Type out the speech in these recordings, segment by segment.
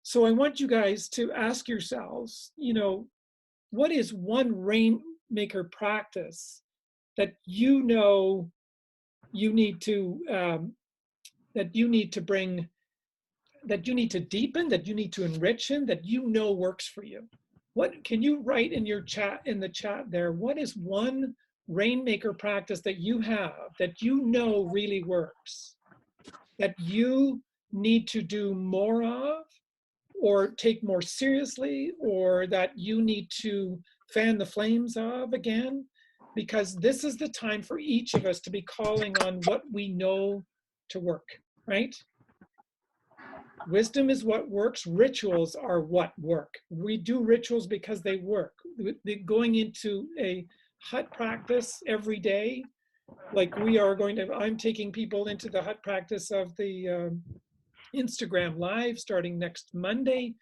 So I want you guys to ask yourselves, what is one rainmaker practice that you need to that you need to bring, that you need to deepen, that you need to enrich in, that works for you? What can you write in the chat there? What is one rainmaker practice that you have that really works, that you need to do more of, or take more seriously, or that you need to fan the flames of again? Because this is the time for each of us to be calling on what we know to work, right? Wisdom is what works. Rituals are what work. We do rituals because they work. Going into a hut practice every day, like I'm taking people into the hut practice of the Instagram Live starting next Monday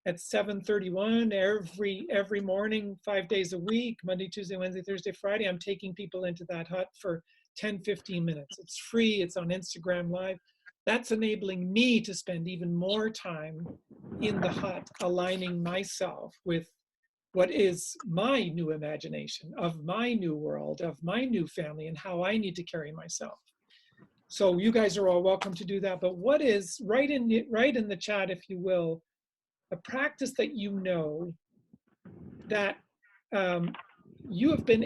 at 7:31 every morning, 5 days a week, Monday, Tuesday, Wednesday, Thursday, Friday. I'm taking people into that hut for 10-15 minutes. It's free. It's on Instagram Live. That's enabling me to spend even more time in the hut, aligning myself with what is my new imagination of my new world, of my new family, and how I need to carry myself. So you guys are all welcome to do that. But what is, write in the chat, if you will, a practice that that you have been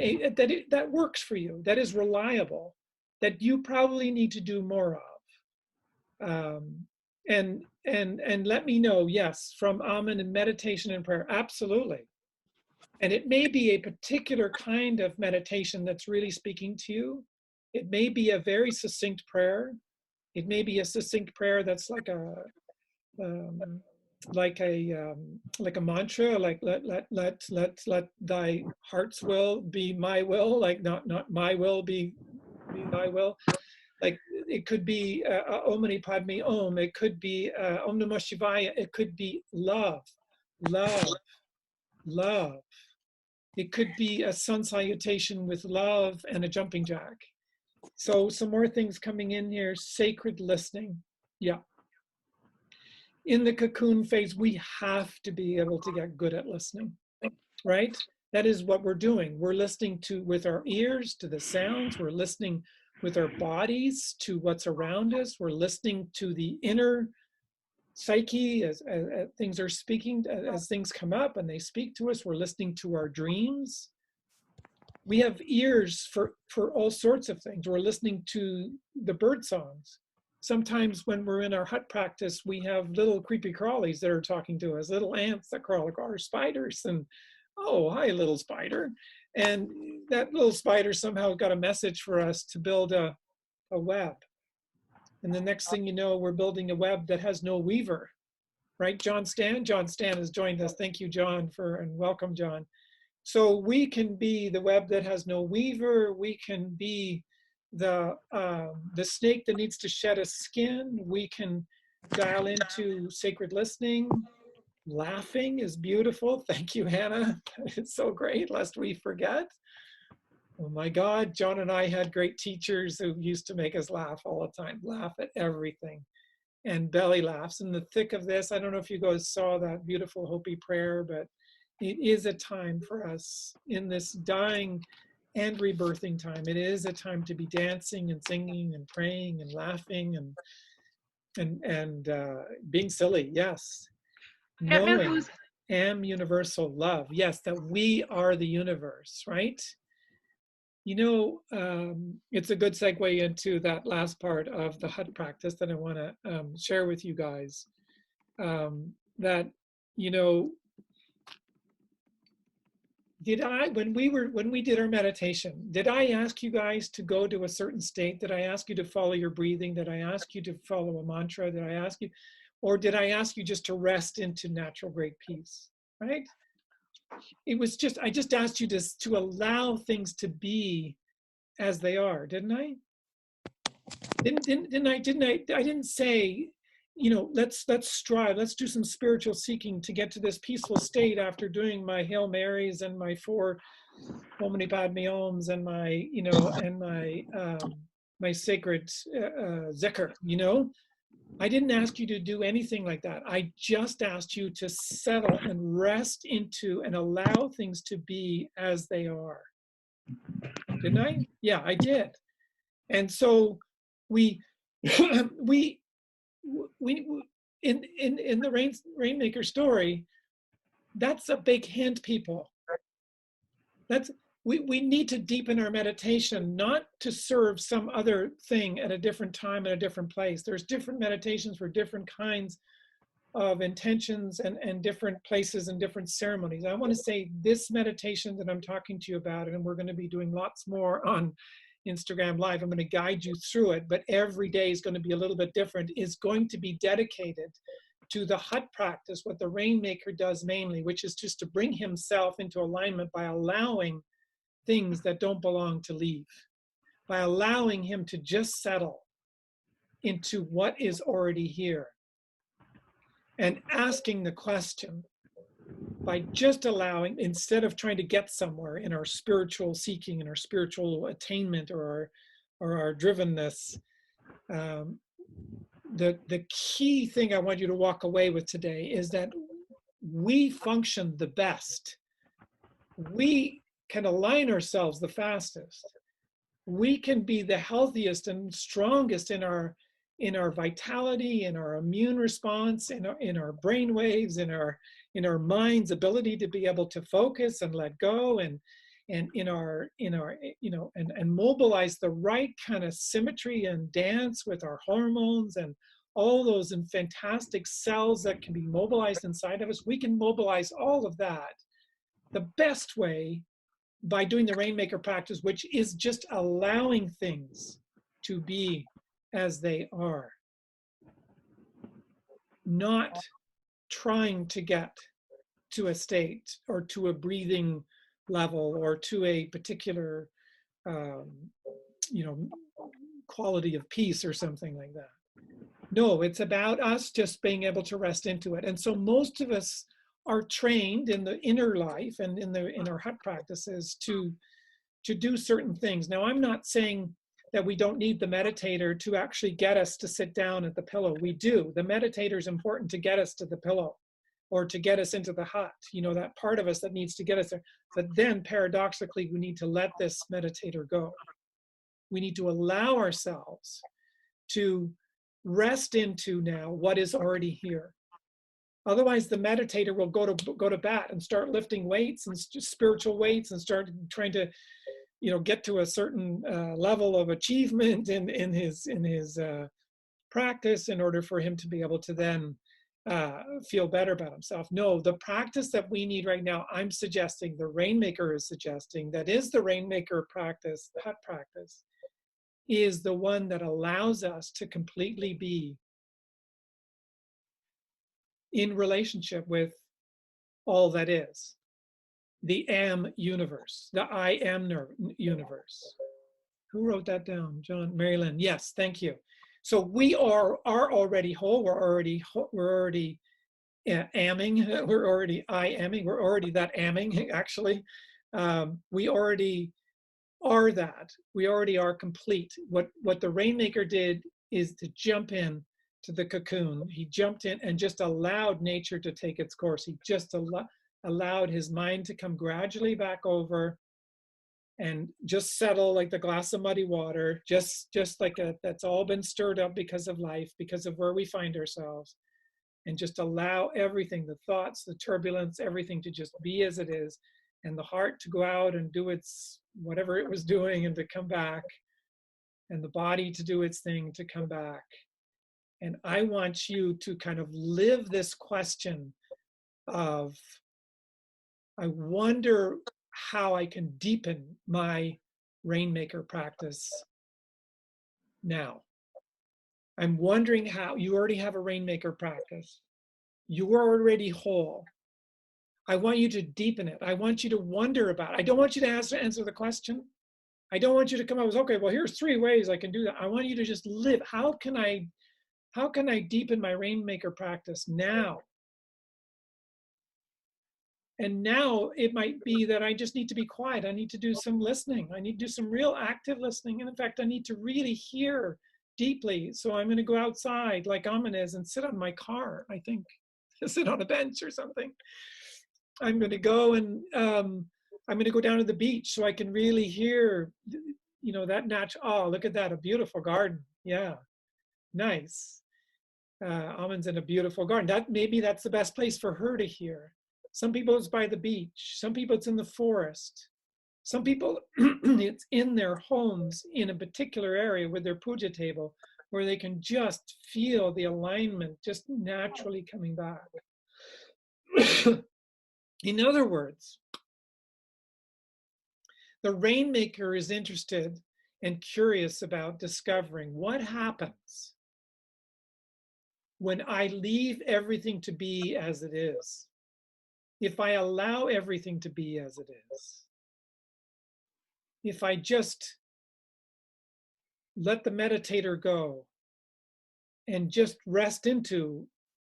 that works for you, that is reliable, that you probably need to do more of. And let me know. Yes, from Amen, and meditation and prayer, absolutely. And it may be a particular kind of meditation that's really speaking to you. It may be a very succinct prayer. It may be a succinct prayer that's like a mantra, like let thy heart's will be my will, like not my will be thy will. Like it could be Om Mani Padme Om. It could be Om Namah Shivaya. It could be love, love, love. It could be a sun salutation with love and a jumping jack. So some more things coming in here. Sacred listening. Yeah. In the cocoon phase, we have to be able to get good at listening, right? That is what we're doing. We're listening with our ears to the sounds. We're listening with our bodies to what's around us. We're listening to the inner psyche as things are speaking, as things come up and they speak to us. We're listening to our dreams. We have ears for all sorts of things. We're listening to the bird songs. Sometimes when we're in our hut practice, we have little creepy crawlies that are talking to us, little ants that crawl, or spiders, and oh, hi, little spider. And that little spider somehow got a message for us to build a web. And the next thing you know, we're building a web that has no weaver, right? John Stan has joined us. Thank you, John, and welcome, John. So we can be the web that has no weaver. We can be the snake that needs to shed a skin. We can dial into sacred listening. Laughing is beautiful. Thank you, Hannah. It's so great, lest we forget. Oh my God, John and I had great teachers who used to make us laugh all the time, laugh at everything, and belly laughs. In the thick of this, I don't know if you guys saw that beautiful Hopi prayer, but it is a time for us in this dying and rebirthing time. It is a time to be dancing and singing and praying and laughing and being silly. Yes. Knowing am universal love. Yes, that we are the universe, right? It's a good segue into that last part of the hut practice that I want to share with you guys. That, when we did our meditation, did I ask you guys to go to a certain state? Did I ask you to follow your breathing? Did I ask you to follow a mantra? Did I ask you, or did I ask you just to rest into natural great peace, right? It was just, I just asked you to allow things to be as they are, didn't I? Didn't I? I didn't say, let's strive, let's do some spiritual seeking to get to this peaceful state after doing my Hail Marys and my 4 Om Mani Padme Oms and my, my sacred zikr, I didn't ask you to do anything like that. I just asked you to settle and rest into and allow things to be as they are. Didn't I? Yeah, I did. And so we we we in the Rainmaker story, that's a big hint, people. That's we need to deepen our meditation, not to serve some other thing at a different time in a different place. There's different meditations for different kinds of intentions and different places and different ceremonies. I want to say this meditation that I'm talking to you about, and we're going to be doing lots more on Instagram Live. I'm going to guide you through it, but every day is going to be a little bit different, is going to be dedicated to the hut practice, what the Rainmaker does mainly, which is just to bring himself into alignment by allowing things that don't belong to leave, by allowing him to just settle into what is already here and asking the question, by just allowing, instead of trying to get somewhere in our spiritual seeking and our spiritual attainment or our drivenness, the key thing I want you to walk away with today is that we function the best. We can align ourselves the fastest. We can be the healthiest and strongest in our vitality, in our immune response, in our brain waves, in our mind's ability to be able to focus and let go, and in our and mobilize the right kind of symmetry and dance with our hormones and all those and fantastic cells that can be mobilized inside of us. We can mobilize all of that the best way by doing the Rainmaker practice, which is just allowing things to be as they are, not trying to get to a state or to a breathing level or to a particular quality of peace or something like that. No, it's about us just being able to rest into it. And so most of us are trained in the inner life and in our hut practices to do certain things. Now, I'm not saying that we don't need the meditator to actually get us to sit down at the pillow. We do. The meditator is important to get us to the pillow or to get us into the hut, that part of us that needs to get us there. But then paradoxically, we need to let this meditator go. We need to allow ourselves to rest into now what is already here. Otherwise, the meditator will go to bat and start lifting weights and spiritual weights and start trying to, get to a certain level of achievement in his practice in order for him to be able to then feel better about himself. No, the practice that we need right now, I'm suggesting, the Rainmaker is suggesting, that is the Rainmaker practice, the hut practice, is the one that allows us to completely be in relationship with all that is, the am universe, the I am universe. Who wrote that down? John, Marilyn. Yes, thank you. So we are already whole. We're already amming. We're already I amming. We're already that amming. Actually, we already are that. We already are complete. What the Rainmaker did is to jump in to the cocoon. He jumped in and just allowed nature to take its course. He just allowed his mind to come gradually back over and just settle like the glass of muddy water, just like that's all been stirred up because of life, because of where we find ourselves, and just allow everything, the thoughts, the turbulence, everything to just be as it is, and the heart to go out and do its whatever it was doing and to come back, and the body to do its thing to come back. And I want you to kind of live this question of, I wonder how I can deepen my Rainmaker practice now. I'm wondering how. You already have a Rainmaker practice. You are already whole. I want you to deepen it. I want you to wonder about it. I don't want you to answer the question. I don't want you to come up with, okay, well, here's 3 ways I can do that. I want you to just live. How can I deepen my Rainmaker practice now? And now it might be that I just need to be quiet. I need to do some listening. I need to do some real active listening. And in fact, I need to really hear deeply. So I'm going to go outside like Amanez and sit on my car, I think, sit on a bench or something. I'm going to go and I'm going to go down to the beach so I can really hear, you know, that natural. Oh, look at that, a beautiful garden. Yeah, nice. Almonds in a beautiful garden. That maybe that's the best place for her to hear. Some people it's by the beach. Some people it's in the forest. Some people it's in their homes in a particular area with their puja table where they can just feel the alignment just naturally coming back. In other words, the rainmaker is interested and curious about discovering what happens when I leave everything to be as it is. If I allow everything to be as it is. If I just let the meditator go and just rest into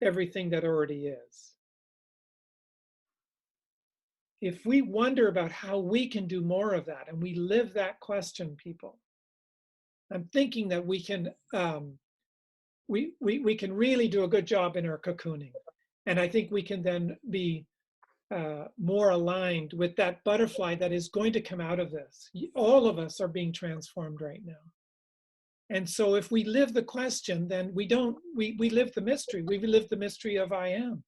everything that already is. If we wonder about how we can do more of that and we live that question, people, I'm thinking that we can we can really do a good job in our cocooning. And I think we can then be more aligned with that butterfly that is going to come out of this. All of us are being transformed right now. And so if we live the question, then we live the mystery. We live the mystery of I am.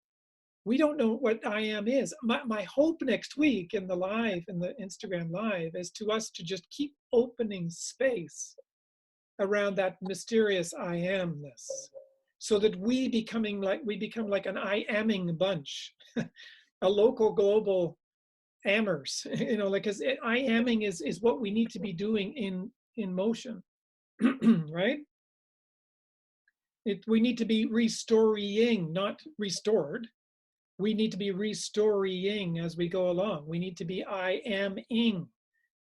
We don't know what I am is. My hope next week in the live, in the Instagram live, is to us to just keep opening space around that mysterious I amness, so that we become like an I aming bunch, a local global amers, you know, like, because I aming is what we need to be doing in motion, right? We need to be restoring, not restored. We need to be restoring as we go along. We need to be I am-ing.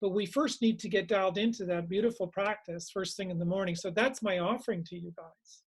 But we first need to get dialed into that beautiful practice first thing in the morning. So that's my offering to you guys.